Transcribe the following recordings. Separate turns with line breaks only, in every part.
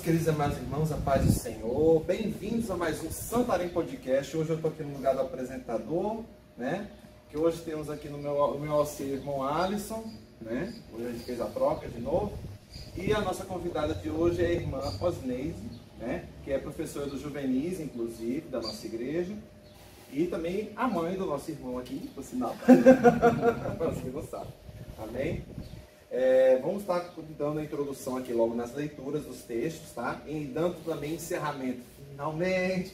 queridos e amados irmãos, a paz do Senhor. Bem-vindos a mais um Santarém Podcast. Hoje eu estou aqui no lugar do apresentador, né? Que hoje temos aqui no meu auxílio o irmão Alisson, né? Hoje a gente fez a troca de novo. E a nossa convidada de hoje é a irmã Osneise, né? Que é professora do Juvenis, inclusive, da nossa igreja. E também a mãe do nosso irmão aqui, por sinal. Para você que não sabe. Amém? Vamos estar dando a introdução aqui logo nas leituras dos textos, tá? E dando também encerramento, finalmente,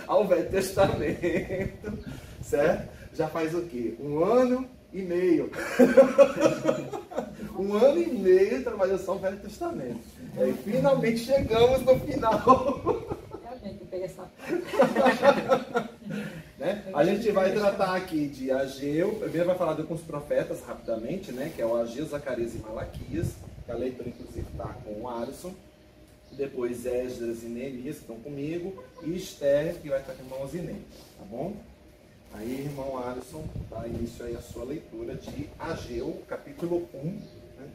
ao Velho Testamento, certo? Já faz o quê? 1 ano e meio. 1 ano e meio trabalhando só o Velho Testamento. E finalmente chegamos no final. Né? A gente vai tratar aqui de Ageu. Primeiro vai falar de alguns profetas rapidamente, né? Que é o Ageu, Zacarias e Malaquias, que a leitura inclusive está com o Alisson. Depois Esdras e Neemias, que estão comigo, e Esther, que vai estar com o irmão Zinei, tá bom? Aí, irmão Alisson, dá início aí a sua leitura de Ageu, capítulo 1. Né?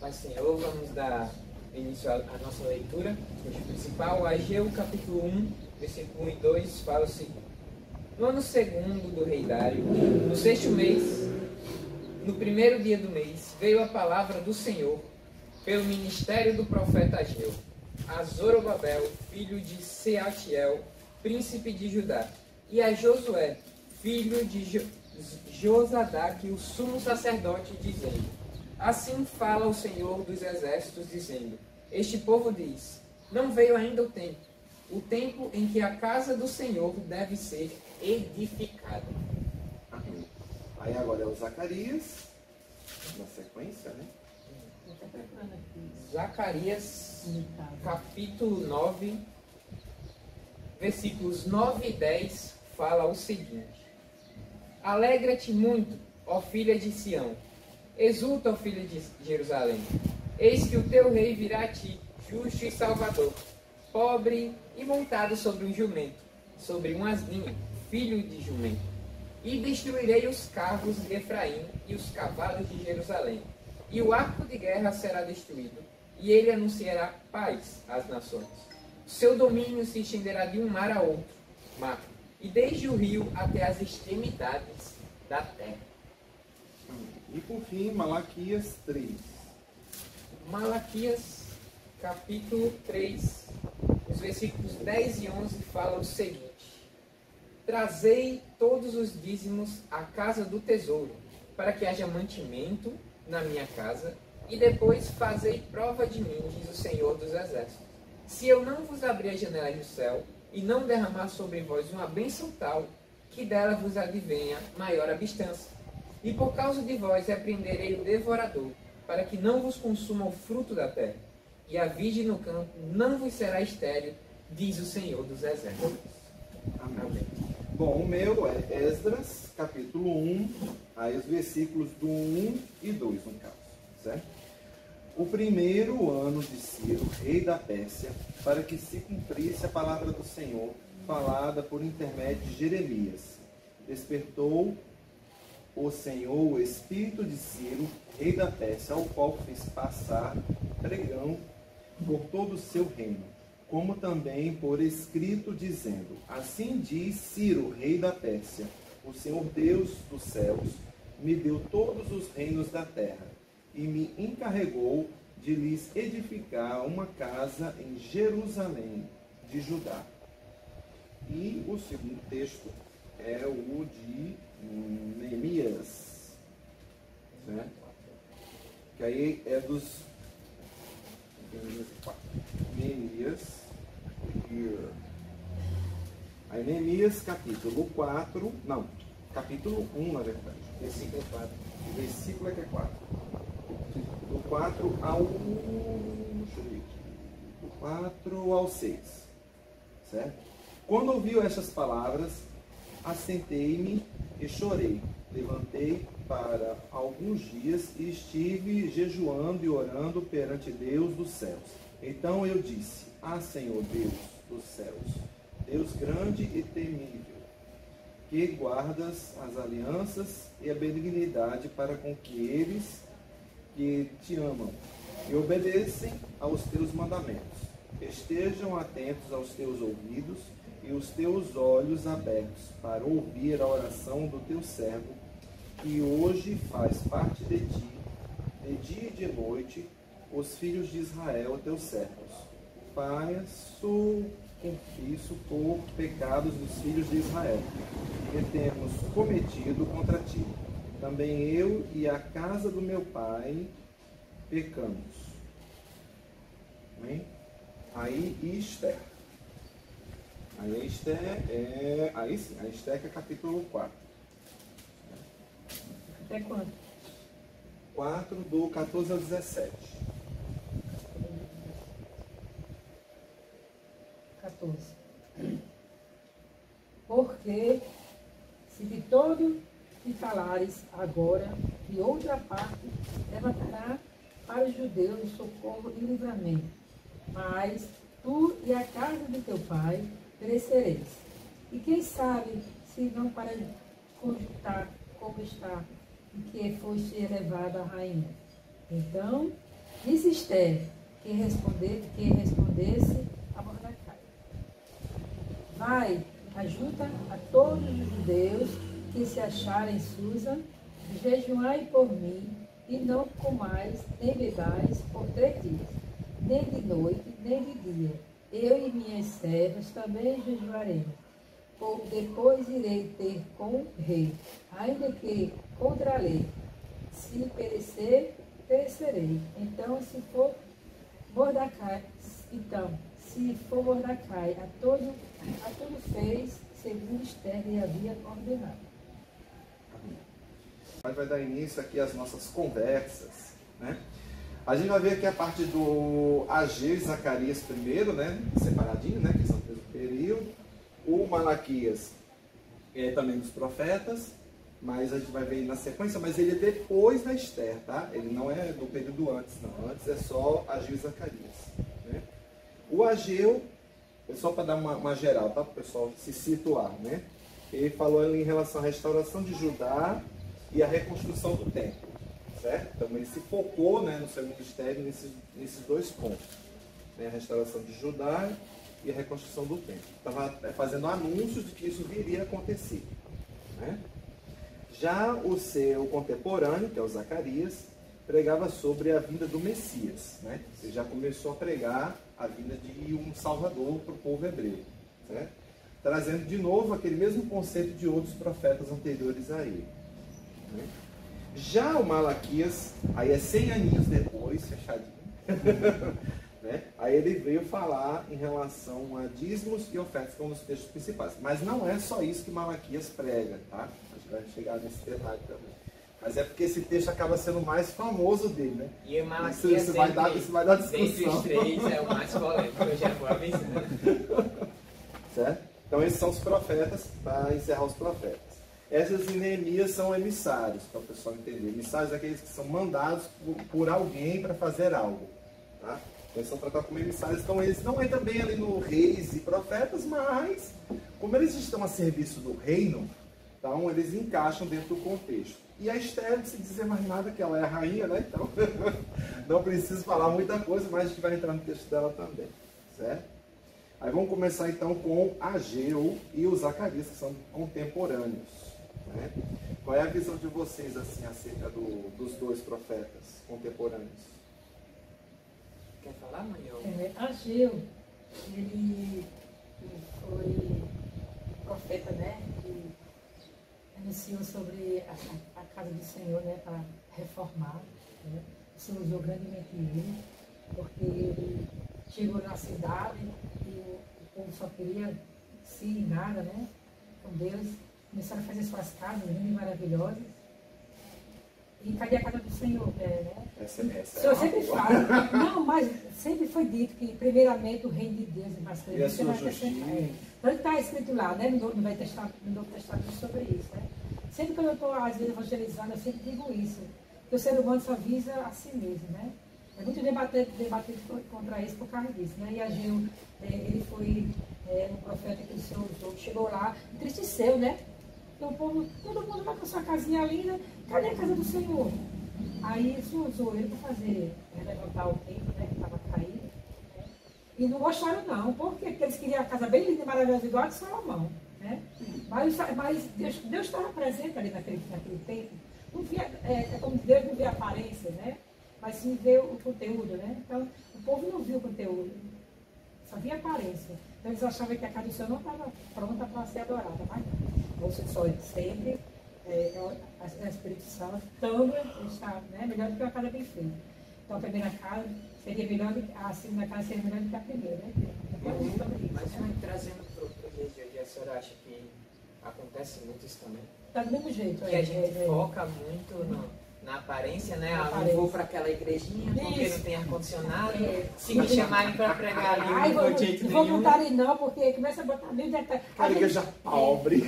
Pai Senhor, vamos dar início à nossa leitura. O principal, Ageu, capítulo 1, versículo 1 e 2, fala o seguinte: no ano segundo do rei Dário, no 6º mês, no 1º dia do mês, veio a palavra do Senhor, pelo ministério do profeta Ageu, a Zorobabel, filho de Sealtiel, príncipe de Judá, e a Josué, filho de Josadaque, o sumo sacerdote, dizendo: assim fala o Senhor dos exércitos, dizendo: este povo diz, não veio ainda o tempo em que a casa do Senhor deve ser edificada.
Amém. Aí agora é o Zacarias, na sequência, né?
Zacarias, capítulo 9, versículos 9 e 10, fala o seguinte: alegra-te muito, ó filha de Sião, exulta, ó filha de Jerusalém, eis que o teu rei virá a ti, justo e salvador, pobre e montado sobre um jumento, sobre um asninho, filho de jumento. E destruirei os carros de Efraim e os cavalos de Jerusalém, e o arco de guerra será destruído, e ele anunciará paz às nações. O seu domínio se estenderá de um mar a outro mar, e desde o rio até as extremidades da terra.
E por fim, Malaquias 3.
Malaquias, capítulo 3, os versículos 10 e 11 falam o seguinte: trazei todos os dízimos à casa do tesouro, para que haja mantimento na minha casa, e depois fazei prova de mim, diz o Senhor dos Exércitos, se eu não vos abrir as janelas do céu, e não derramar sobre vós uma bênção tal, que dela vos advenha maior abastança. E por causa de vós repreenderei o devorador, para que não vos consuma o fruto da terra, e a virgem no campo não vos será estéril, diz o Senhor dos Exércitos.
Amém. Bom, o meu é Esdras, capítulo 1, aí os versículos do 1 e 2, no caso, certo? O 1º ano de Ciro, rei da Pérsia, para que se cumprisse a palavra do Senhor, falada por intermédio de Jeremias. Despertou o Senhor o espírito de Ciro, rei da Pérsia, ao qual fez passar pregão por todo o seu reino, como também por escrito, dizendo: assim diz Ciro, rei da Pérsia, o Senhor Deus dos céus me deu todos os reinos da terra, e me encarregou de lhes edificar uma casa em Jerusalém de Judá. E o segundo texto é o de Neemias, certo? Que aí é dos Neemias. Aí Neemias capítulo 4, não, capítulo 1 na verdade, versículo 4. O versículo é que é 4. Do 4 ao. Deixa eu ver aqui. Do 4 ao 6. Certo? Quando ouviu estas palavras, assentei-me e chorei. Levantei para alguns dias e estive jejuando e orando perante Deus dos céus. Então eu disse: ah, Senhor Deus dos céus, Deus grande e temível, que guardas as alianças e a benignidade para com que eles que te amam. e obedecem aos teus mandamentos. Estejam atentos aos teus ouvidos e os teus olhos abertos para ouvir a oração do teu servo, que hoje faz parte de ti, de dia e de noite, os filhos de Israel, teus servos. Faço isso por pecados dos filhos de Israel, que temos cometido contra ti. Também eu e a casa do meu pai pecamos. Amém? Aí Esther. Aí a Esther é... Aí sim, a Esther que é capítulo 4.
Até quanto?
4 do 14 ao 17.
14. Porque se de todo te falares agora, de outra parte levantará para os judeus o socorro e livramento. Mas tu e a casa de teu pai perecereis. E quem sabe se não para conjuntar como está, e que foste elevada a rainha. Então disse Esther, que respondesse a Mordecai: vai, ajuda a todos os judeus que se acharem em Susa, jejuai por mim, e não comais nem bebais por 3 dias, nem de noite, nem de dia. Eu e minhas servas também jejuaremos. Depois irei ter com o rei, ainda que contra a lei. Se perecer, perecerei. Então, se for Mordecai, a todo fez segundo Esther lhe havia ordenado.
Vai dar início aqui às nossas conversas, né? A gente vai ver aqui a parte do Ageu e Zacarias primeiro, né? Separadinho, né? Que são do mesmo período. O Malaquias é também dos profetas, mas a gente vai ver ele na sequência, mas ele é depois da Esther, tá? Ele não é do período antes, não. Antes é só Ageu e Zacarias, né? O Ageu, só para dar uma geral, tá? Para o pessoal se situar, né? Ele falou ali em relação à restauração de Judá e a reconstrução do templo, certo? Então ele se focou, né, no seu ministério nesses 2 pontos, né? A restauração de Judá e a reconstrução do templo. Estava fazendo anúncios de que isso viria a acontecer, né? Já o seu contemporâneo, que é o Zacarias, pregava sobre a vinda do Messias, né? Ele já começou a pregar a vinda de um Salvador para o povo hebreu, certo? Trazendo de novo aquele mesmo conceito de outros profetas anteriores a ele, né? Já o Malaquias, aí é 100 aninhos depois, fechadinho, né? Aí ele veio falar em relação a dízimos e ofertas, que é um dos textos principais. Mas não é só isso que Malaquias prega, tá? A gente vai chegar nesse detalhe também. Mas é porque esse texto acaba sendo o mais famoso dele, né?
E o Malaquias
isso vai dar discussão.
Dentre os 3 é o mais polêmico, eu já vou avisando.
Certo? Então esses são os profetas, para encerrar os profetas. Essas em Neemias são emissários, para o pessoal entender. Emissários são aqueles que são mandados por alguém para fazer algo, tá? Eles são tratados como emissários, então eles não entram bem ali no reis e profetas, mas como eles estão a serviço do reino, então eles encaixam dentro do contexto. E a Esther, não precisa dizer mais nada, que ela é a rainha, né? Então não preciso falar muita coisa, mas a gente vai entrar no texto dela também, certo? Aí vamos começar então com Ageu e o Zacarias, que são contemporâneos, né? Qual é a visão de vocês assim acerca dos 2 profetas contemporâneos?
Quer falar, mãe?
Ageu, ele foi profeta, né? Que anunciou sobre a casa do Senhor, né? Para reformar, né? O Senhor usou grandemente ele, porque ele chegou na cidade e o povo só queria se e nada, né? Com Deus, começaram a fazer suas casas lindas e maravilhosas. E cadê a casa do Senhor? Né?
Essa
o Senhor sempre fala. Não, mas sempre foi dito que primeiramente o reino de Deus é mais
e a sua justiça.
Então está escrito lá, né? No Novo Testamento sobre isso, né? Sempre que eu estou, às vezes, evangelizando, eu sempre digo isso. Que o ser humano só visa a si mesmo, né? É muito debatido contra isso por causa disso, né? E Ageu, ele foi um profeta que o Senhor usou, chegou lá, entristeceu, né? Então, o povo, todo mundo vai com sua casinha linda, cadê a casa do Senhor? Aí isso usou ele para fazer, levantar o templo, né, que estava caído. Né? E não gostaram não. Por quê? Porque eles queriam a casa bem linda e maravilhosa, igual a de Salomão. Né? Mas Deus estava presente ali naquele templo. Não via, como Deus não via a aparência, né? Mas sim vê o conteúdo. Né? Então, o povo não viu o conteúdo, só via a aparência. Então, eles achavam que a casa do Senhor não estava pronta para ser adorada. Mas não. Ou seja, só sempre a Espírito Santo também está, né, melhor do que uma casa bem feita. Então, a primeira casa seria melhor do que a segunda casa seria melhor do que a primeira. Né?
Mas trazendo para o dia de hoje, a senhora acha que acontece muito isso também?
Está do mesmo jeito.
Que a gente foca muito na aparência, né? Não vou para aquela igrejinha porque não tem ar-condicionado. Se me chamarem para pregar ali, não vou de jeito nenhum.
Não vou botar ali não, porque começa a botar meio de...
A igreja pobre.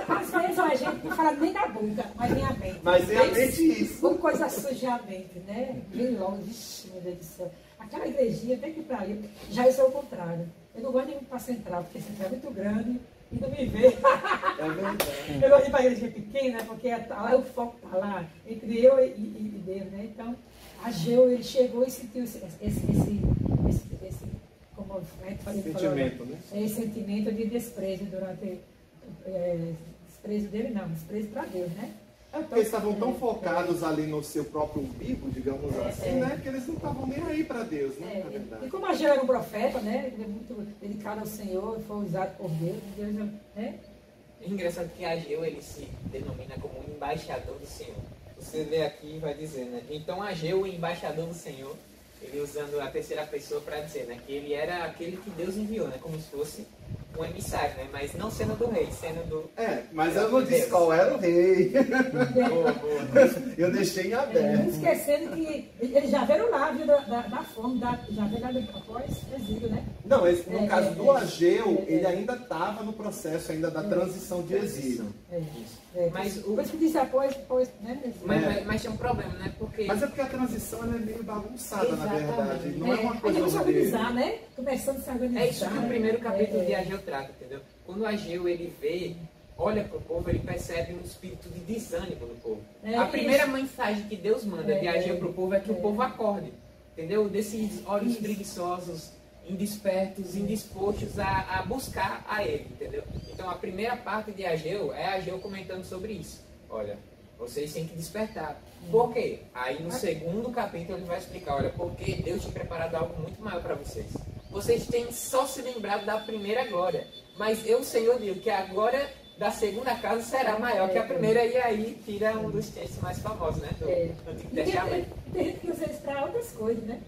Às vezes a gente não fala nem da boca, mas nem a mente.
Mas é a mente isso.
Uma coisa suja a mente, né? Vem logo, vixi, meu Deus do céu. Aquela igrejinha tem que ir para ali. Já isso é o contrário. Eu não gosto de ir para a central, porque a central é muito grande. E não me vê.
É verdade.
Eu gosto de ir para a igreja pequena, porque lá o foco está lá, entre eu e Deus, né? Então, Ageu, ele chegou e sentiu esse como
sentimento, né?
Esse sentimento de desprezo durante... desprezo dele não, desprezo para Deus, né?
É porque eles estavam tão focados ali no seu próprio umbigo, digamos assim, né? Que eles não estavam nem aí para Deus, né? Na verdade.
E como Ageu era um profeta, né? Ele é muito dedicado ao Senhor, foi usado por Deus, né?
É engraçado que Ageu, ele se denomina como um embaixador do Senhor. Você lê aqui e vai dizer, né? Então Ageu, o embaixador do Senhor, ele usando a terceira pessoa para dizer, né? Que ele era aquele que Deus enviou, né? Como se fosse um emissário, né? Mas não sendo do rei, sendo do...
mas eu não disse qual era o rei.
Boa.
Eu deixei em aberto.
Esquecendo que eles já viram lá, viu, da fome, já viram após exílio, né?
Não, no caso do Ageu, ele ainda estava no processo ainda da transição de exílio.
Mas
depois que disse após, né?
Mas tem um problema, né? Porque...
Mas é porque a transição ela é meio bagunçada, na verdade. Não é uma
A
coisa...
gente se organizar, né? Começando a se organizar.
É isso que o primeiro capítulo de Ageu trata, entendeu? Quando Ageu, ele vê, olha para o povo, ele percebe um espírito de desânimo no povo. A primeira mensagem que Deus manda de Ageu para o povo é que o povo acorde, entendeu? Desses olhos preguiçosos, indespertos, indispostos a buscar a ele, entendeu? Então a primeira parte de Ageu é Ageu comentando sobre isso. Olha, vocês têm que despertar. Por quê? Aí no segundo capítulo ele vai explicar, olha, porque Deus tinha preparado algo muito maior para vocês. Vocês têm só se lembrado da primeira glória. Mas eu, Senhor, digo que a glória da segunda casa será maior que a primeira. E aí tira um dos textos mais famosos, né? Do Antigo Testamento.
Tem gente que usa isso para outras coisas, né?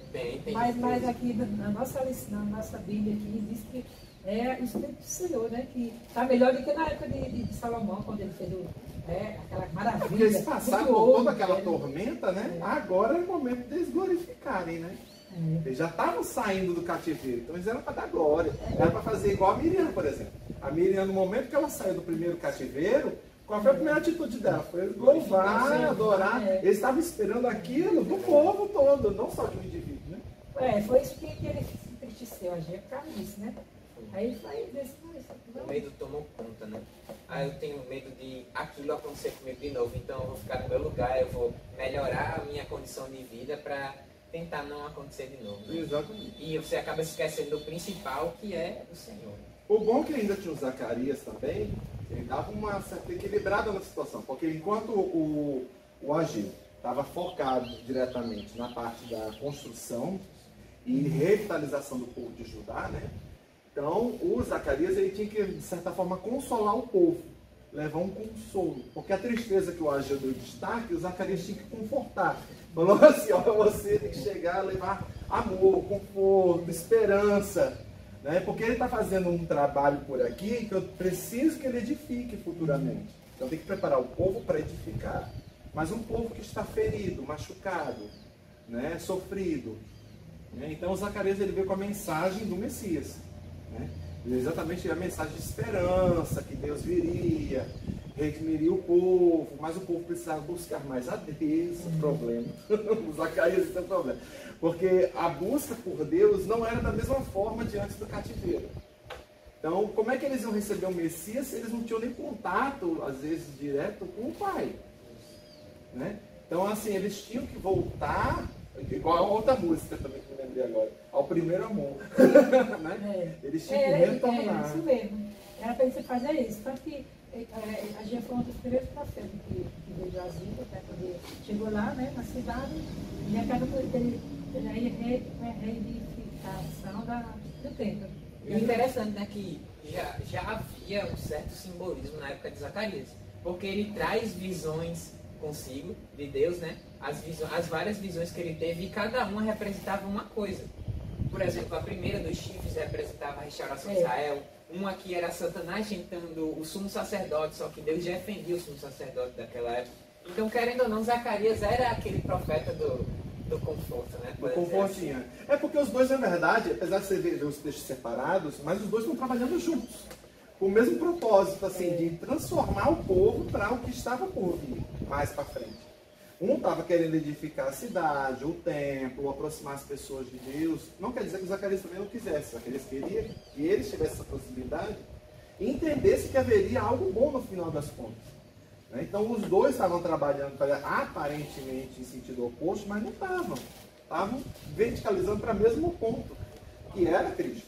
Mas aqui na nossa Bíblia aqui diz que é o Espírito do Senhor, né? Que está melhor do que na época de Salomão, quando ele fez aquela maravilha.
Porque eles passaram por toda aquela tormenta, né? Agora é o momento deles glorificarem, né? Eles já estavam saindo do cativeiro, então eles eram para dar glória. Era para fazer igual a Miriam, por exemplo. A Miriam, no momento que ela saiu do primeiro cativeiro, qual foi a primeira atitude dela? Foi louvar, adorar. Eles estavam esperando aquilo do povo todo, não só de um indivíduo, né?
Foi isso que ele se entristeceu, a gente, por causa disso, né? Aí ele foi desse
o medo tomou conta, né? Eu tenho medo de aquilo acontecer comigo de novo, então eu vou ficar no meu lugar, eu vou melhorar a minha condição de vida para tentar não acontecer de novo. Né?
Exatamente.
E você acaba esquecendo do principal, que é o Senhor.
O bom é que ainda tinha o Zacarias também, ele dava uma certa equilibrada na situação, porque enquanto o Ageu estava focado diretamente na parte da construção e revitalização do povo de Judá, né? Então o Zacarias ele tinha que, de certa forma, consolar o povo, levar um consolo, porque a tristeza que o Ageu deu destaque, o Zacarias tinha que confortar. Falou assim, ó, você tem que chegar a levar amor, conforto, esperança, né? Porque ele está fazendo um trabalho por aqui que eu preciso que ele edifique futuramente. Então tem que preparar o povo para edificar. Mas um povo que está ferido, machucado, né? Sofrido. Né? Então o Zacarias ele veio com a mensagem do Messias. Né? Exatamente a mensagem de esperança, que Deus viria, redimiria o povo, mas o povo precisava buscar mais a Deus. Problema. O Zacarias tem um problema. Porque a busca por Deus não era da mesma forma de antes do cativeiro. Então, como é que eles iam receber o Messias se eles não tinham nem contato, às vezes, direto com o Pai? Né? Então, Então, assim, eles tinham que voltar, igual a outra música também que eu me lembrei agora, ao primeiro amor. Né? Eles tinham que retornar.
Isso mesmo. Era para eles fazer isso. Tanto que a gente foi um dos primeiros profetas que veio de Asilo, né, quando ele chegou lá, né, na cidade, e acaba com a reedificação do templo.
E o interessante, né, que já havia um certo simbolismo na época de Zacarias, porque ele traz visões consigo de Deus, né? As várias visões que ele teve, e cada uma representava uma coisa. Por exemplo, a primeira dos chifres representava a restauração de Israel. Uma que era Satanás tentando o sumo sacerdote, só que Deus defendia o sumo sacerdote daquela época. Então, querendo ou não, Zacarias era aquele profeta do conforto, né?
Do confortinho. Assim. É porque os dois, na verdade, apesar de você ver os textos separados, mas os dois estão trabalhando juntos. Com o mesmo propósito, assim, de transformar o povo para o que estava por vir mais para frente. Um estava querendo edificar a cidade, o templo, aproximar as pessoas de Deus. Não quer dizer que Zacarias também não quisesse. Zacarias queria que eles tivessem essa possibilidade e entendesse que haveria algo bom no final das contas. Então os dois estavam trabalhando aparentemente em sentido oposto, mas não estavam. Estavam verticalizando para o mesmo ponto, que era Cristo.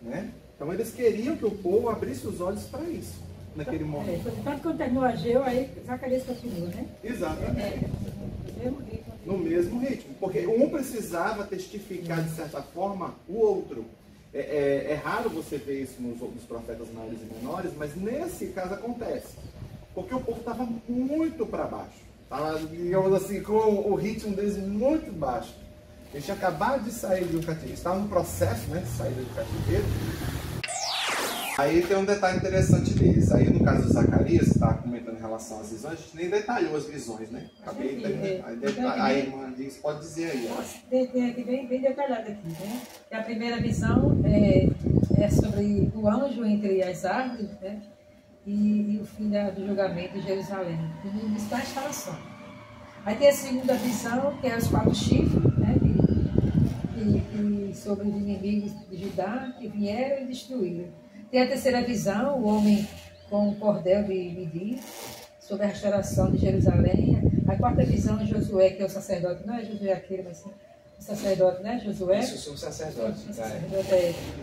Né? Então eles queriam que o povo abrisse os olhos para isso, naquele momento.
Tanto quando terminou Ageu, aí Zacarias continuou, né?
Exatamente. No mesmo ritmo. Porque um precisava testificar, de certa forma, o outro. É raro você ver isso nos profetas maiores e menores, mas nesse caso acontece. Porque o povo estava muito para baixo. Estava, digamos assim, com o ritmo deles muito baixo. Eles tinham acabado de sair do cativeiro. Estavam no processo, né, de saída do cativeiro. Aí tem um detalhe interessante deles. Aí no caso do Zacarias, você estava comentando em relação às visões, a gente nem detalhou as visões, né? Acabei aí, irmã, pode dizer aí.
Tem aqui bem detalhado aqui, né? Que a primeira visão é sobre o anjo entre as árvores, né? E o fim do julgamento de Jerusalém. E está a instalação. Aí tem a segunda visão, que é os 4 chifres, né? E sobre os inimigos de Judá que vieram e destruíram. Tem a terceira visão, o homem com o cordel de Medir, sobre a restauração de Jerusalém. A quarta visão é Josué, que é o sacerdote, não é Josué aquele, mas o sacerdote, né? Josué.
Isso, o sacerdote.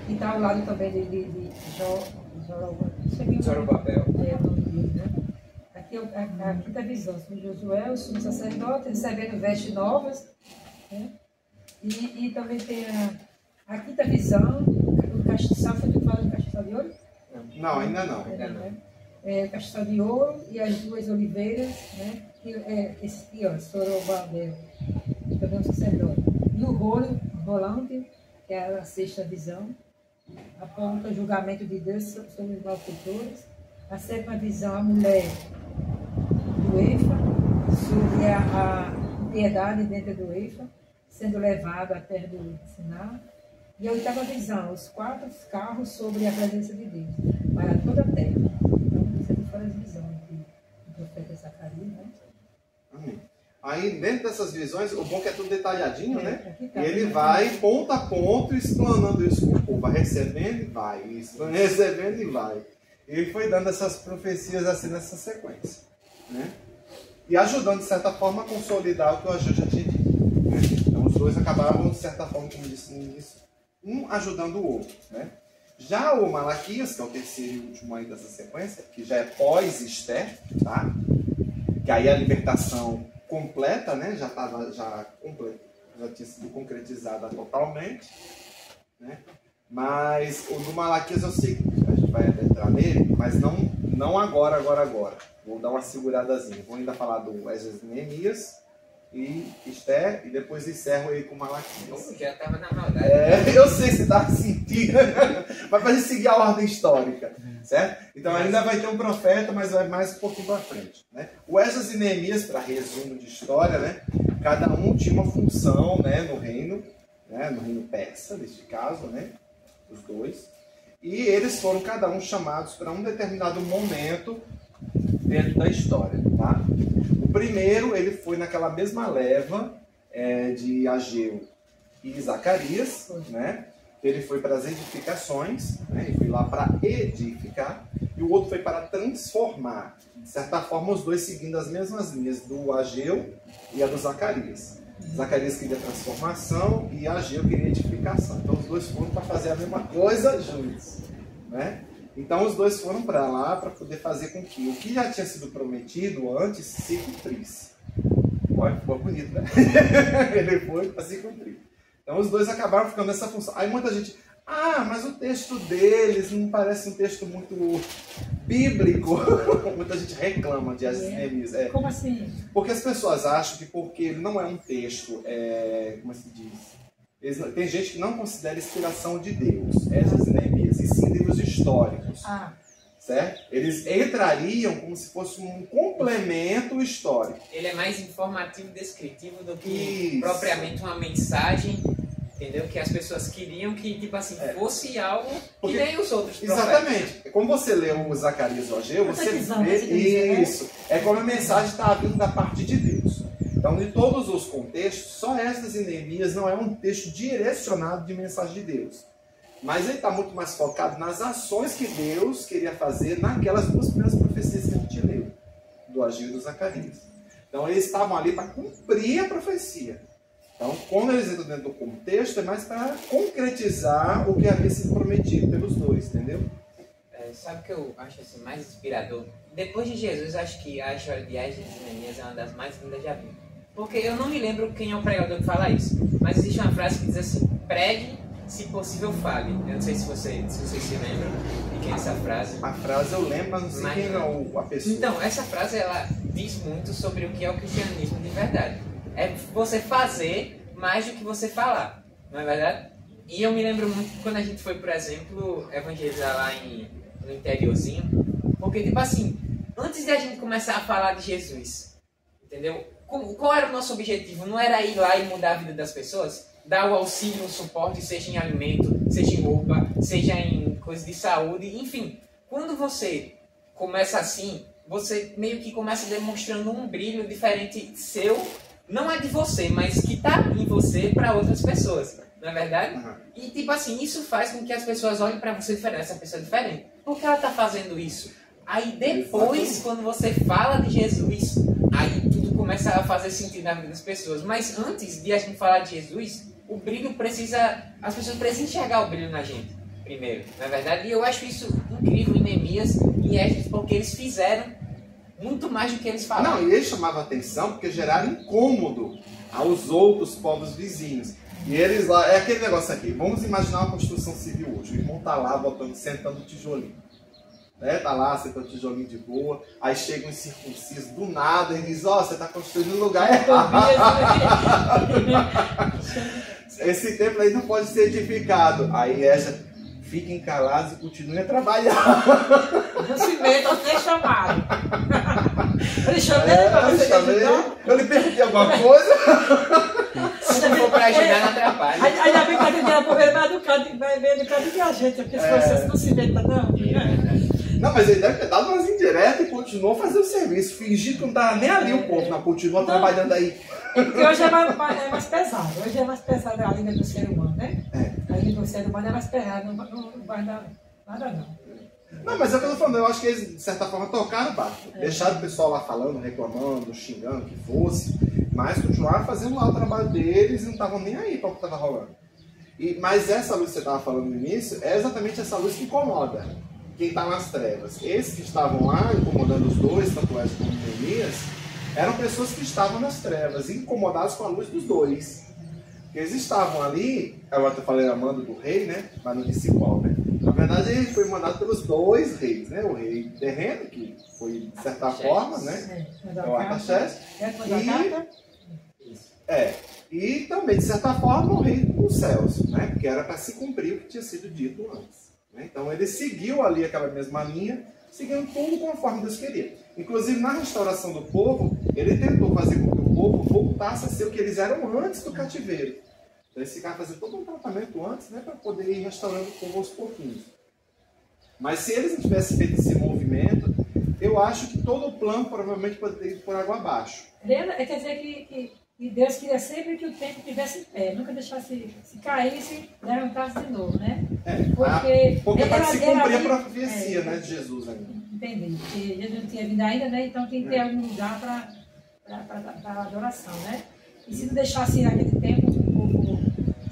E está ao lado também de
Zorobabel.
É o nome dele, né? Aqui é a quinta visão, sobre Josué, o sumo sacerdote, recebendo vestes novas. Né? E também tem a quinta visão, o castiçal, foi tu falando do castiçal de ouro?
Não, ainda não.
O castiçal de ouro e as 2 oliveiras, né? Esse aqui, ó, Zorobabel, também um sacerdote. E o rolo rolante, que é a sexta visão, aponta o julgamento de Deus sobre os malfeitores. A sétima visão, a mulher do Efa, sobre a impiedade dentro do Efa, sendo levado à terra do Siná. E a oitava visão, os 4 carros sobre a presença de Deus, para toda a terra. Então, essas foram as visões do profeta Zacarias, né?
Amém. Aí, dentro dessas visões, o bom é que é tudo detalhadinho, né?
Tá,
e ele vai, ponto a ponto, explanando isso com o povo. Vai recebendo e vai. Recebendo e vai. E ele foi dando essas profecias assim nessa sequência. Né? E ajudando, de certa forma, a consolidar o que o Ageu já tinha dito. Né? Então, os dois acabavam, de certa forma, como disse no início, um ajudando o outro. Né? Já o Malaquias, que é o terceiro e último aí dessa sequência, que já é pós-Esther, tá? Que aí a libertação completa, né? Já tinha sido concretizada totalmente, né? Mas o do Malaquias é o seguinte, a gente vai entrar nele, mas não agora. Vou dar uma seguradazinha. Vou ainda falar do Esdras e Neemias e Esther, e depois encerro aí com Malaquias.
Já estava na maldade.
Eu sei se está sentindo, mas para a gente seguir a ordem histórica, certo? Então ainda vai ter um profeta, mas vai mais um pouquinho para frente. Né? O Esdras e Neemias, para resumo de história, né? Cada um tinha uma função, né, no reino persa, neste caso, né? Os dois. E eles foram cada um chamados para um determinado momento dentro da história, tá? O primeiro, ele foi naquela mesma leva de Ageu e Zacarias, né? Ele foi para as edificações, né? Ele foi lá para edificar. e o outro foi para transformar. De certa forma, os dois seguindo as mesmas linhas do Ageu e a do Zacarias. Zacarias queria transformação e Ageu queria edificação. Então os dois foram para fazer a mesma coisa juntos, né? Então os dois foram para lá para poder fazer com que o que já tinha sido prometido antes se cumprisse. Olha, ficou bonito, né? Ele foi para se cumprir. Então os dois acabaram ficando nessa função. Aí muita gente, mas o texto deles não parece um texto muito bíblico. Muita gente reclama de Esdras e Neemias.
Como assim?
Porque as pessoas acham que porque ele não é um texto, como se diz? Tem gente que não considera inspiração de Deus, Esdras e Neemias, e sim livros históricos. Certo? Eles entrariam como se fosse um complemento histórico.
Ele é mais informativo e descritivo do que propriamente uma mensagem, entendeu? Que as pessoas queriam que, tipo assim, fosse algo que nem os outros profetas.
Exatamente. Como você lê o Zacarias e o Ageu, você vê isso. É como a mensagem está vindo da parte de Deus. Então, de todos os contextos, só Esdras e Neemias não é um texto direcionado de mensagem de Deus. Mas ele está muito mais focado nas ações que Deus queria fazer naquelas duas primeiras profecias que a gente leu, do Ageu e do Zacarias. Então, eles estavam ali para cumprir a profecia. Então, quando eles entram dentro do contexto, é mais para concretizar o que havia sido prometido pelos dois, entendeu?
Sabe o que eu acho assim, mais inspirador? Depois de Jesus, acho que a história de Esdras e Neemias é uma das mais lindas já vi. Porque eu não me lembro quem é o pregador que fala isso, mas existe uma frase que diz assim: pregue, se possível fale. Eu não sei se vocês se lembram de quem é essa frase.
A frase eu lembro, mas não sei quem é a pessoa.
Então, essa frase ela diz muito sobre o que é o cristianismo de verdade. É você fazer mais do que você falar, não é verdade? E eu me lembro muito quando a gente foi, por exemplo, evangelizar lá no interiorzinho, porque, tipo assim, antes de a gente começar a falar de Jesus, entendeu? Qual era o nosso objetivo? Não era ir lá e mudar a vida das pessoas? Dar o auxílio, o suporte, seja em alimento, seja em roupa, seja em coisa de saúde, enfim. Quando você começa assim, você meio que começa demonstrando um brilho diferente seu, não é de você, mas que está em você para outras pessoas, não é verdade?
Uhum.
E tipo assim, isso faz com que as pessoas olhem para você diferente, essa pessoa é diferente. Por que ela está fazendo isso? Aí depois, quando você fala de Jesus, aí tudo começa a fazer sentido na vida das pessoas. Mas antes de a gente falar de Jesus, o brilho as pessoas precisam enxergar o brilho na gente primeiro, não é verdade? E eu acho isso incrível em Neemias e Esdras, porque eles fizeram muito mais do que eles falaram.
Não, e eles chamavam atenção porque geraram incômodo aos outros povos vizinhos. E eles lá, é aquele negócio aqui, vamos imaginar uma construção civil hoje. O irmão tá lá sentando o tijolinho. Tá lá, sentando o tijolinho de boa. Aí chega um incircunciso do nada e diz: você tá construindo no lugar errado. Esse templo aí não pode ser edificado. Aí essa, fiquem calados e continuem a trabalhar.
Não se metam nem chamado. Eu lhe chamei para você ajudar.
Eu lhe perguntei alguma coisa.
Se não for para ajudar, não atrapalha.
Ainda bem que a gente é mais educado, vai ver educado que a gente, porque se vocês não se metam, não.
Não, mas ele deve ter dado umas indiretas e continuou fazendo o serviço. Fingir que não estava nem ali o povo, mas continuou trabalhando aí.
Porque hoje é mais pesado. Hoje é mais pesado a língua do ser humano, né? A língua do ser humano é mais pesada, não vai dar nada, não.
Não, mas é o que eu tô falando, eu acho que eles, de certa forma, tocaram o barco. Deixaram o pessoal lá falando, reclamando, xingando, o que fosse, mas continuaram fazendo lá o trabalho deles e não estavam nem aí para o que estava rolando. Mas essa luz que você estava falando no início é exatamente essa luz que incomoda quem está nas trevas. Esses que estavam lá incomodando os dois, tanto Esdras como Neemias, eram pessoas que estavam nas trevas, incomodadas com a luz dos dois. Eles estavam ali, agora eu falei a mando do rei, né? Mas não disse qual, né? Na verdade, ele foi mandado pelos dois reis, né? O rei terreno, que foi, de certa forma, né? É o Artaxerxes. E também, de certa forma, o rei dos céus, né? Porque era para se cumprir o que tinha sido dito antes. Né? Então, ele seguiu ali aquela mesma linha, seguindo tudo conforme Deus queria. Inclusive, na restauração do povo, ele tentou fazer com que o povo voltasse a ser o que eles eram antes do cativeiro. Então, eles ficaram fazendo todo um tratamento antes, né, para poder ir restaurando o povo aos pouquinhos. Mas se eles não tivessem feito esse movimento, eu acho que todo o plano provavelmente poderia ir por água abaixo.
Quer dizer que E Deus queria sempre que o templo estivesse em pé, nunca deixasse, se caísse, levantasse de novo, né?
Porque para se cumprir a profecia, né, de Jesus ainda.
Entendi, porque Jesus não tinha vindo ainda, né? Então tem que ter algum lugar para adoração, né? E se não deixasse naquele tempo, o povo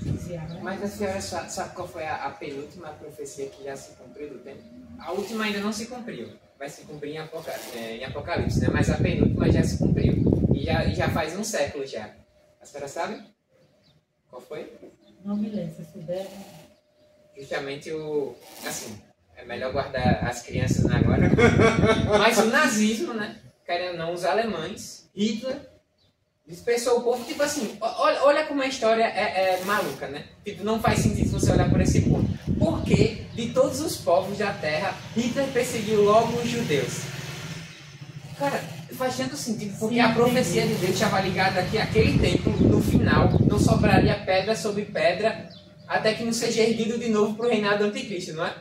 se desviava, né?
Mas a senhora sabe qual foi a penúltima profecia que já se cumpriu do tempo? A última ainda não se cumpriu. Vai se cumprir em Apocalipse, né? Mas a penúltima já se cumpriu. E já faz um século já. A senhora sabe? Qual foi?
Não me lembro, se souber.
Justamente assim, é melhor guardar as crianças agora. Mas o nazismo, né? Querendo ou não, os alemães, Hitler, dispersou o povo. Tipo assim, olha como a história é maluca, né? Tipo, não faz sentido você olhar por esse ponto. Porque de todos os povos da Terra, Hitler perseguiu logo os judeus. Cara, faz tanto sentido, porque a profecia de Deus estava ligada que aquele templo, no final, não sobraria pedra sobre pedra, até que não seja erguido de novo para o reinado do anticristo, não é?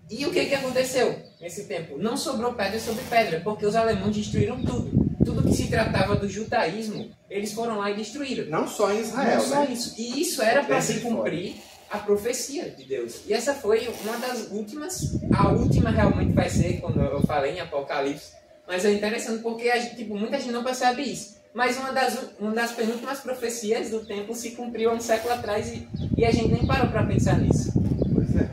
E o que aconteceu nesse tempo? Não sobrou pedra sobre pedra, porque os alemães destruíram tudo. Tudo que se tratava do judaísmo, eles foram lá e destruíram.
Não só em Israel,
não só
né?
isso. E isso era para se cumprir a profecia de Deus. E essa foi uma das últimas. A última realmente vai ser quando eu falei em Apocalipse. Mas é interessante porque muita gente não percebe isso. Mas uma das penúltimas profecias do tempo se cumpriu há um século atrás e a gente nem parou para pensar nisso.
Pois é.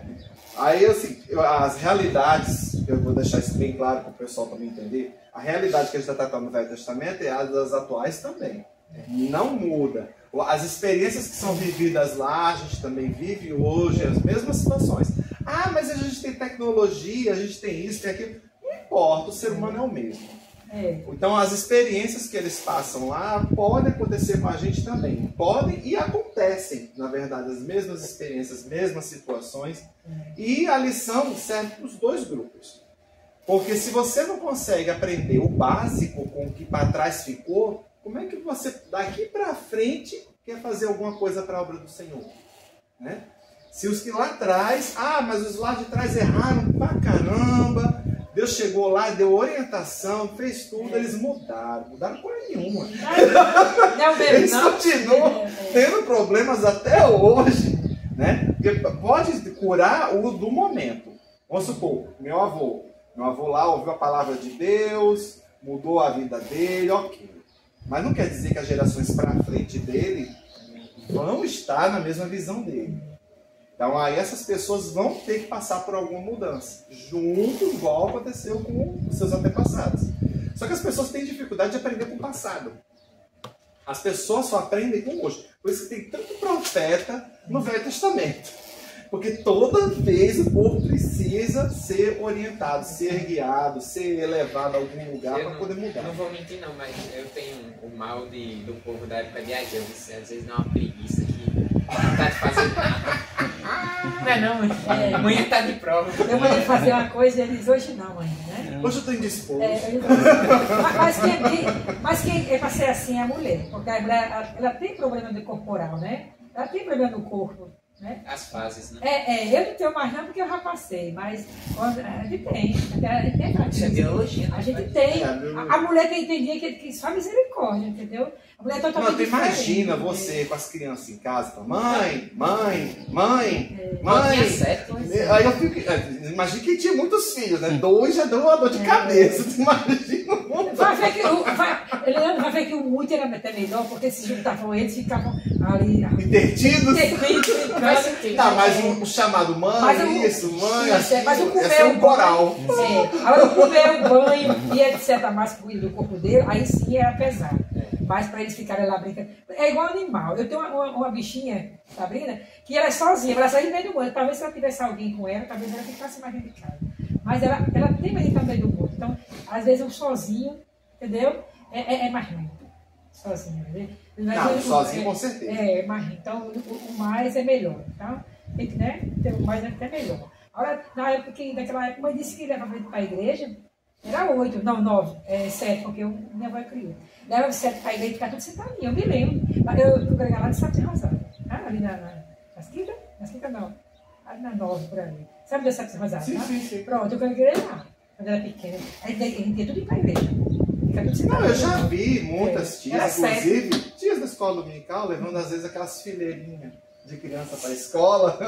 Aí, assim, as realidades, eu vou deixar isso bem claro para o pessoal também entender, a realidade que a gente está tratando no Velho Testamento é a das atuais também. Não muda. As experiências que são vividas lá, a gente também vive hoje, as mesmas situações. Ah, mas a gente tem tecnologia, a gente tem isso, tem aquilo. Não importa, o ser humano é o mesmo. Então, as experiências que eles passam lá podem acontecer com a gente também. Podem e acontecem, na verdade, as mesmas experiências, as mesmas situações. E a lição serve para os dois grupos. Porque se você não consegue aprender o básico com o que para trás ficou, como é que você, daqui para frente, quer fazer alguma coisa para a obra do Senhor? Né? Se os que lá atrás, mas os lá de trás erraram pra caramba, Deus chegou lá, deu orientação, fez tudo, eles mudaram coisa nenhuma. Eles continuam tendo problemas até hoje, né? Porque pode curar o do momento. Vamos supor, meu avô lá ouviu a palavra de Deus, mudou a vida dele, ok. Mas não quer dizer que as gerações para frente dele vão estar na mesma visão dele. Então aí essas pessoas vão ter que passar por alguma mudança, junto, igual aconteceu com os seus antepassados. Só que as pessoas têm dificuldade de aprender com o passado. As pessoas só aprendem com hoje. Por isso que tem tanto profeta no Velho Testamento. Porque toda vez o povo precisa ser orientado, ser guiado, ser elevado a algum lugar para poder mudar.
Não vou mentir não, mas eu tenho o mal do povo da época de Ageu. Às vezes dá uma preguiça que não tá de fazer nada. Não é não, mãe? Amanhã tá de prova.
Eu mandei fazer uma coisa e eles hoje não, mãe, né?
Hoje eu estou indisposto.
Mas quem é para ser assim é a mulher. Porque a mulher, ela tem problema de corporal, né? Ela tem problema no corpo. Né?
As fases, né?
Eu não tenho mais não porque eu já passei, mas a gente tem.
Isso é biologia, né?
A gente tem. A mulher que entendia que só misericórdia, entendeu? A mulher é totalmente
diferente. Imagina você com as crianças em casa, mãe. Aí eu fico. Imagina que tinha muitos filhos, né? 2 já deu uma dor de cabeça. Imagina.
Vai ver que o muito era até melhor, porque se juntavam eles, ficavam ali.
Intertidos? Tá, mas o chamado mãe, mãe,
mas o comer
o coral.
Agora o comer o banho e etc. mais cuida do corpo dele, aí sim era pesado. Mas para eles ficarem lá brincando. É igual animal. Eu tenho uma bichinha, Sabrina, que ela é sozinha, ela sai no meio do mundo. Talvez se ela tivesse alguém com ela, talvez ela ficasse mais dentro de casa. Mas ela tem medo de estar no meio do mundo. Então, às vezes eu sozinho, entendeu? É mais ruim. Sozinho, entendeu?
Não, sozinho com certeza.
É mais ruim. Então, o mais é melhor. Então, tem que, né? Ter o mais é até melhor. Agora, naquela época, a mãe disse que levava para a igreja. Era 8, não, 9, 7, porque minha avó criou. Leva 7 para a igreja e fica tudo sentadinho. Eu me lembro. Eu congregava lá de Santo Rosário. Ali nas quintas não. Ali na 9, por ali. Sabe do Santo Rosário?
Sim.
Pronto, eu congreguei lá, quando era pequena. Aí a gente ia tudo ir para a igreja. Fica tudo sentadinho.
Não, eu já vi muitas tias, inclusive, tias das escola dominical, levando às vezes aquelas fileirinhas de criança para a escola,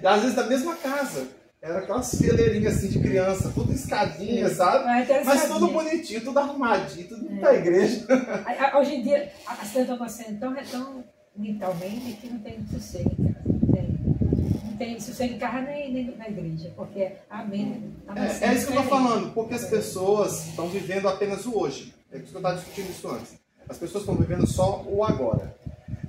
e às vezes da mesma casa. Era aquelas fileirinhas assim de criança, tudo escadinha, sabe? Mas tudo bonitinho, tudo arrumadinho, tudo da igreja.
Hoje em dia, as crianças estão sendo tão mentalmente que não tem sossego em casa. Não tem sossego em casa nem na igreja, porque a mente...
É isso que eu estou falando, porque as pessoas estão vivendo apenas o hoje. É isso que eu estava discutindo isso antes. As pessoas estão vivendo só o agora.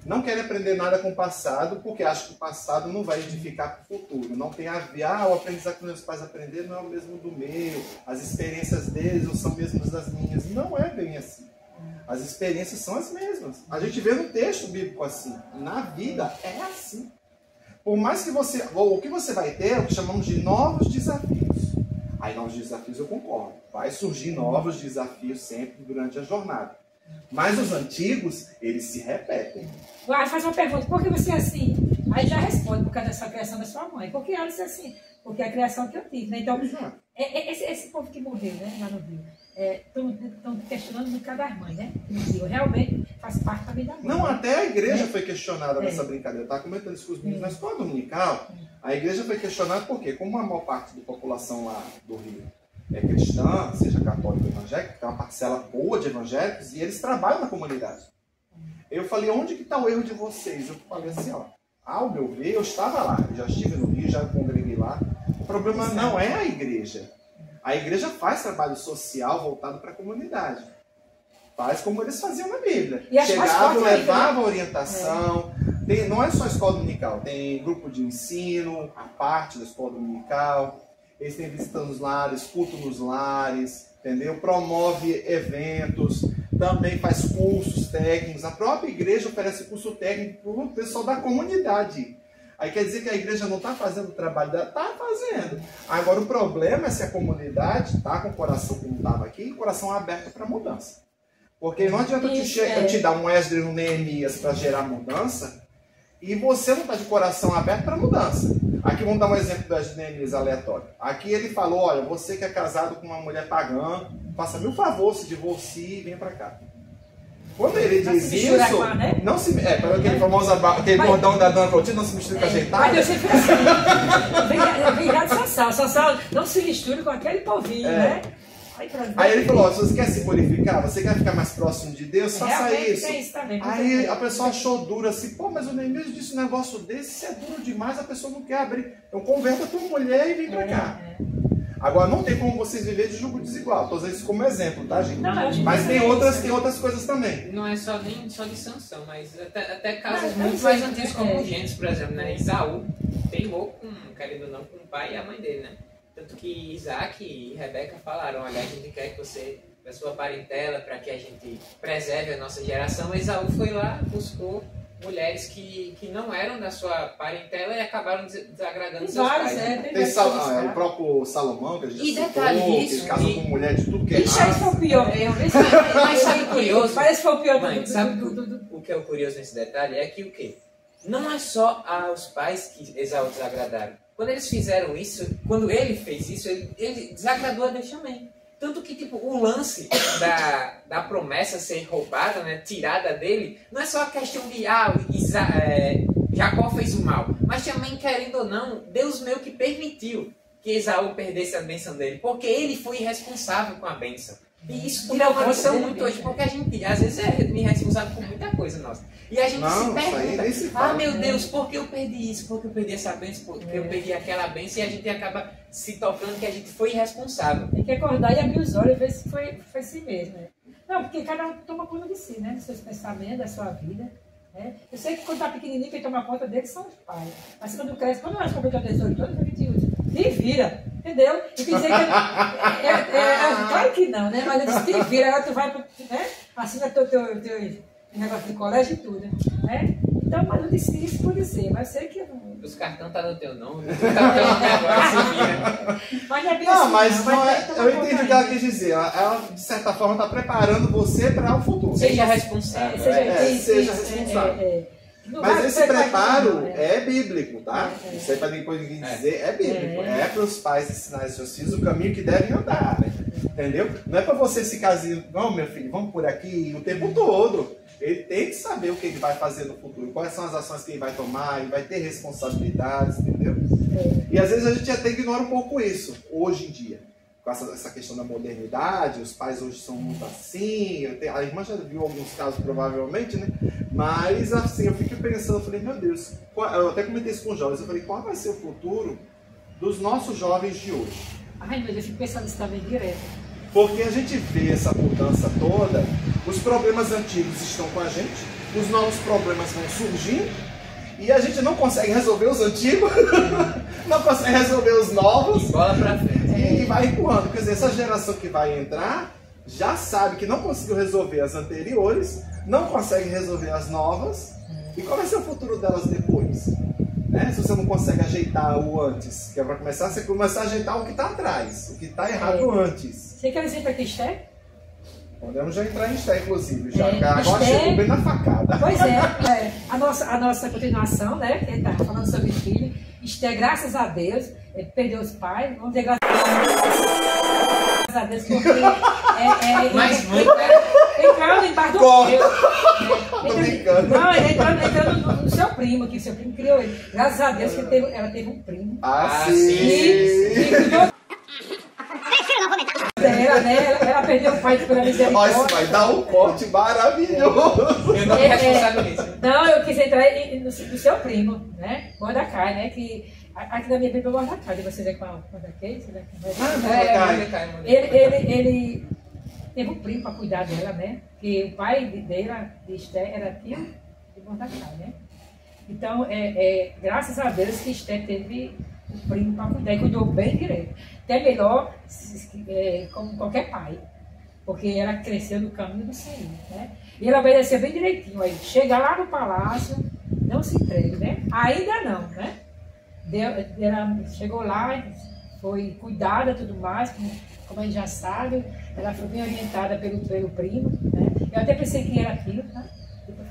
Não querem aprender nada com o passado, porque acham que o passado não vai edificar para o futuro. Não tem a ver, o aprendizado que meus pais aprenderam não é o mesmo do meu, as experiências deles não são as mesmas das minhas. Não é bem assim. As experiências são as mesmas. A gente vê no texto bíblico assim. Na vida é assim. Por mais que o que você vai ter é o que chamamos de novos desafios. Aí novos desafios eu concordo. Vai surgir novos desafios sempre durante a jornada. Mas os antigos, eles se repetem.
Faz uma pergunta, por que você é assim? Aí já responde, por causa dessa criação da sua mãe. Por que ela disse assim? Porque é a criação que eu tive, né? Então, esse povo que morreu, né, lá no Rio, estão questionando no caso das mães, né? Realmente faz parte também da mãe.
Não, até a igreja foi questionada nessa brincadeira. Eu estava comentando isso com os meninos na escola dominical. A igreja foi questionada porque, como a maior parte da população lá do Rio é cristã, seja católica ou evangélica, tem uma parcela boa de evangélicos, e eles trabalham na comunidade. Eu falei, onde que está o erro de vocês? Eu falei assim, ao meu ver, eu estava lá, eu já estive no Rio, já congreguei lá. O problema não é a igreja. A igreja faz trabalho social voltado para a comunidade. Faz como eles faziam na Bíblia. Chegavam, levavam orientação. Não é só escola dominical, tem grupo de ensino, a parte da escola dominical. Eles têm visita nos lares, culto nos lares, entendeu? Promove eventos, também faz cursos técnicos. A própria igreja oferece curso técnico para o pessoal da comunidade. Aí quer dizer que a igreja não está fazendo o trabalho dela? Está fazendo. Agora o problema é se a comunidade está com o coração, como estava aqui, o coração aberto para mudança. Porque não adianta eu te dar um Esdras e um Neemias para gerar mudança e você não está de coração aberto para mudança. Aqui vamos dar um exemplo do Esdras e Neemias aleatório. Aqui ele falou, olha, você que é casado com uma mulher pagã, faça meu favor, se divorcie e venha para cá. Quando ele diz isso, não se para aquele famoso aquele bordão da Dona Clotilde, não se misture com ajeitada.
Mas eu sempre assim, vem lá de Sassal, não se misture com aquele povinho, né?
Aí ele falou, se você quer se purificar, você quer ficar mais próximo de Deus, faça isso. Aí a pessoa achou duro assim, mas o Neemias disse um negócio desse, se é duro demais, a pessoa não quer abrir. Então converta a tua mulher e vem pra cá. Agora, não tem como vocês viver de julgo desigual. Estou usando isso como exemplo, tá, gente? Mas tem outras coisas também.
Não é só de sanção, mas até casos muito mais antigos como Gênesis, por exemplo, né? Esaú teimou querendo ou não, com o pai e a mãe dele, né? Tanto que Isaac e Rebeca falaram, olha, a gente quer que você, da sua parentela, para que a gente preserve a nossa geração. Esaú foi lá, buscou mulheres que não eram da sua parentela e acabaram desagradando seus pais.
Tem o próprio Salomão, que a gente citou, que casou com mulher de tudo que é raça.
Isso aí foi o pior.
Mas sabe o curioso?
Parece que foi o pior.
Sabe o que é o curioso nesse detalhe? É que o quê? Não é só aos pais que Esaú desagradaram. Quando eles fizeram isso, quando ele fez isso, ele desagradou a Deus também. Tanto que, tipo, o lance da promessa ser roubada, né, tirada dele, não é só a questão de, Jacó fez o mal. Mas também, querendo ou não, Deus meio que permitiu que Esaú perdesse a bênção dele. Porque ele foi irresponsável com a bênção. E isso é uma lição muito hoje, porque a gente, às vezes, é irresponsável por muita coisa nossa. E a gente se pergunta, meu Deus, por que eu perdi isso? Por que eu perdi essa bênção? Por que eu perdi aquela bênção? E a gente acaba se tocando que a gente foi irresponsável.
Tem que acordar e abrir os olhos e ver se foi si mesmo, né? Não, porque cada um toma conta de si, né? Dos seus pensamentos, da sua vida. Né? Eu sei que quando tá pequenininho, quem toma conta dele são os pais. Mas quando cresce, quando nós completamos 18 anos, a gente te vira, entendeu? E tem que dizer que claro que não, né? Mas eu disse, te vira, agora tu vai, né? Assina teu negócio de colégio e tudo, né? Então, mas eu disse isso por dizer, mas sei que
os cartões estão no teu nome, agora se vira.
Mas não é bem
não,
assim,
mas não é, eu entendi o que ela quis dizer. Ela, de certa forma, está preparando você para o futuro.
Seja responsável.
Seja responsável. Mas esse preparo é bíblico, tá? Isso aí para depois ninguém dizer, é bíblico. É para os pais ensinarem seus filhos o caminho que devem andar. Entendeu? Não é para você ficar assim, não, meu filho, vamos por aqui o tempo todo. Ele tem que saber o que ele vai fazer no futuro, quais são as ações que ele vai tomar, ele vai ter responsabilidades, entendeu? E às vezes a gente até ignora um pouco isso, hoje em dia. Com essa questão da modernidade, os pais hoje são muito assim, a irmã já viu alguns casos provavelmente, né? Mas assim, eu fico pensando, eu falei, meu Deus, eu até comentei isso com os jovens, eu falei, qual vai ser o futuro dos nossos jovens de hoje?
Ai, meu Deus, eu fico pensando nisso também direto.
Porque a gente vê essa mudança toda, os problemas antigos estão com a gente, os novos problemas vão surgindo, e a gente não consegue resolver os antigos, não consegue resolver os novos,
E bola pra frente.
e vai empurrando. Quer dizer, essa geração que vai entrar já sabe que não conseguiu resolver as anteriores, não consegue resolver as novas, e qual vai ser o futuro delas depois? Né? Se você não consegue ajeitar o antes, que é para começar, você começar a ajeitar o que está atrás, o que está errado antes.
Você quer dizer para que Esté?
Podemos já entrar em Esté, inclusive. Já. Agora
Esté...
chegou bem na facada.
Pois é, a nossa continuação, né? Que está falando sobre filho. Esté, graças a Deus, perdeu os pais. Vamos dizer graças a Deus, porque
Mas muito, né?
entrando embaixo do
Tô brincando.
Não, ele entrando no seu primo, que o seu primo criou ele. Graças a Deus que ela teve um primo.
Ah,
sim.
E cuidou dela, né? Ela perdeu o pai pela
Ó, isso
misericórdia.
vai dar um corte maravilhoso.
Eu não me responsabilizo.
Não, eu quis entrar no seu primo, né? Mordecai, né? Que aqui na minha Bíblia é Mordecai. Você vê qual Mordecai? Ele teve um primo para cuidar dela, né? Que o pai dela, de Esté, era tio de Mordecai, né? Então, graças a Deus que Esté teve um primo para cuidar e cuidou bem direito. Até melhor como qualquer pai. Porque ela cresceu no caminho do Senhor, né? E ela obedeceu bem direitinho. Aí, chega lá no palácio, não se entrega, né? Ainda não, né? Ela chegou lá, foi cuidada e tudo mais, como a gente já sabe. Ela foi bem orientada pelo primo, né? Eu até pensei que era filho, tá?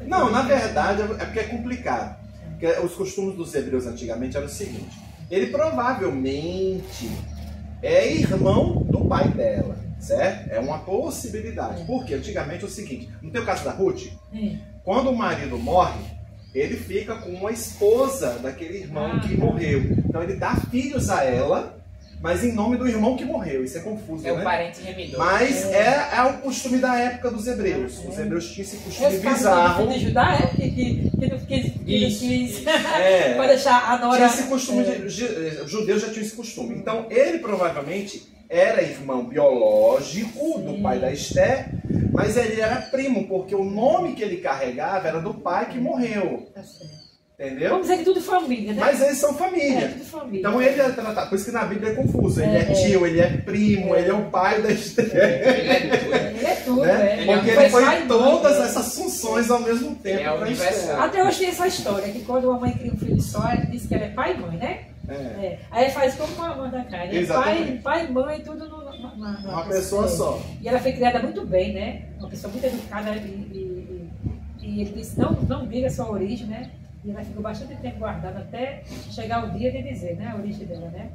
Não, na verdade, é porque é complicado. Porque os costumes dos hebreus antigamente eram o seguinte. Ele provavelmente é irmão do pai dela, certo? É uma possibilidade. Porque antigamente é o seguinte, no teu caso da Ruth, quando o marido morre, ele fica com a esposa daquele irmão que morreu. Então ele dá filhos a ela, mas em nome do irmão que morreu. Isso é confuso,
É
né?
o parente remidor.
Mas é o costume da época dos hebreus. Os hebreus tinham esse costume bizarro.
De Judá, que não quis
É.
para deixar a nora...
Tinha esse costume, os judeus já tinham esse costume. Então, ele provavelmente era irmão biológico do pai da Esté, mas ele era primo, porque o nome que ele carregava era do pai que morreu.
Tá certo.
Entendeu?
Vamos dizer que tudo família, né?
Mas eles são família.
Tudo família.
Então ele é tratado, por isso que na Bíblia é confuso. Ele é tio, ele é primo, ele é o pai da Esté.
Ele é tudo,
Né?
né?
Porque ele foi todas essas funções ao mesmo tempo.
Ele é
pra Esté.
universal.
Até hoje tem essa história, que quando uma mãe cria um filho só, ela diz que ela é pai e mãe, né? Aí faz como uma mãe da carne.
Exatamente.
Pai e mãe, tudo numa
Uma pessoa só.
E ela foi criada muito bem, né? Uma pessoa muito educada e ele disse, não diga a sua origem, né? E ela ficou bastante tempo guardada até chegar o dia de dizer, né? A origem dela, né?